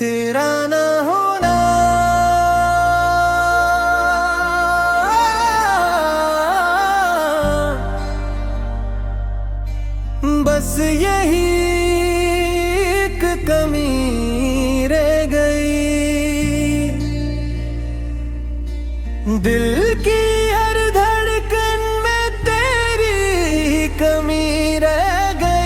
तेरा ना होना बस यही एक कमी रह गई। दिल की हर धड़कन में तेरी कमी रह गई।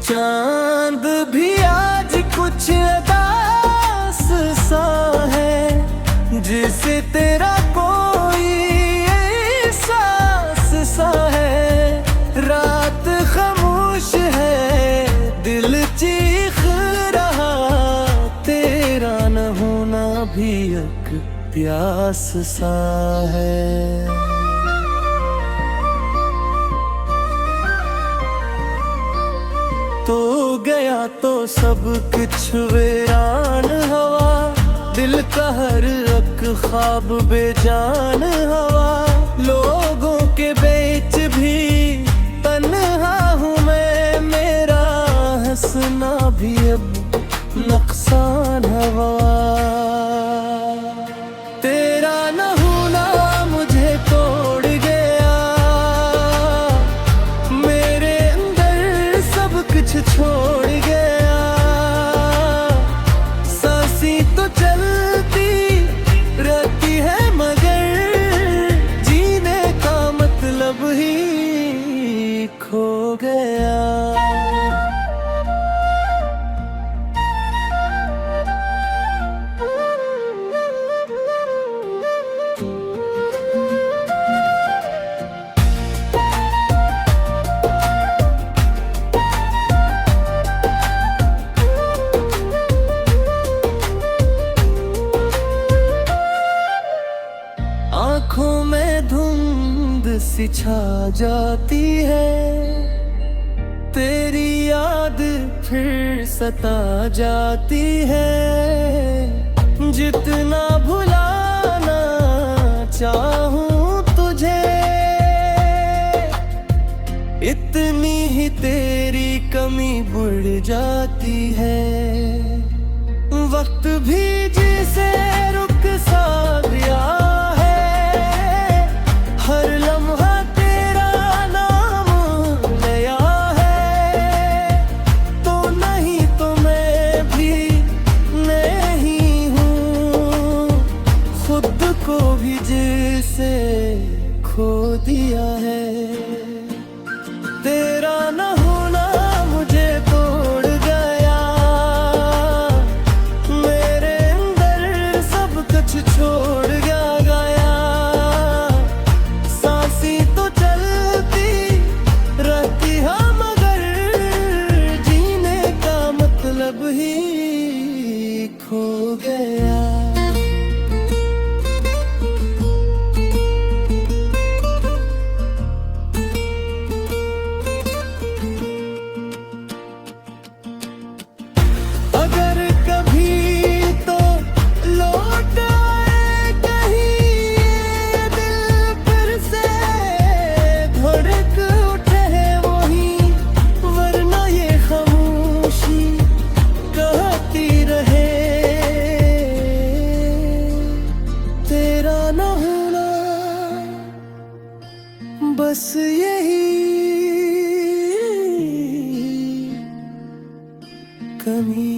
चांद भी आज कुछ उदास सा है, जिसे तेरा कोई एहसास सा है। रात खामोश है, दिल चीख रहा, तेरा न होना भी एक प्यास सा है। तो गया तो सब कुछ वीरान हवा, दिल का हर एक ख्वाब बेजान हवा। लोगों के बीच भी तन्हा हूँ मैं, मेरा हंसना भी अब नुकसान हवा। तेरा न होना मुझे तोड़ गया, मेरे अंदर सब कुछ छोड़ गया। सांसें तो चलती रहती है मगर जीने का मतलब ही खो गया। आँखों में धुंध सी छा जाती है, तेरी याद फिर सता जाती है। जितना भुलाना चाहूं तुझे, इतनी ही तेरी कमी बढ़ जाती है। वक्त भी जिसे रुक सा गया, हर लम्हा तेरा नाम लिया है। तो नहीं तो मैं भी नहीं हूँ, खुद को भी जिसे खो दिया है। तेरा न होना मुझे तोड़ गया, मेरे अंदर सब कुछ छोड़ गया। तो चलती रहती है मगर जीने का मतलब ही खो गया। अगर कभी तो लौट आए कहीं दिल फिर से धड़क उठे वही, वरना ये खामोशी कहती रहे। तेरा न होना बस यही कमी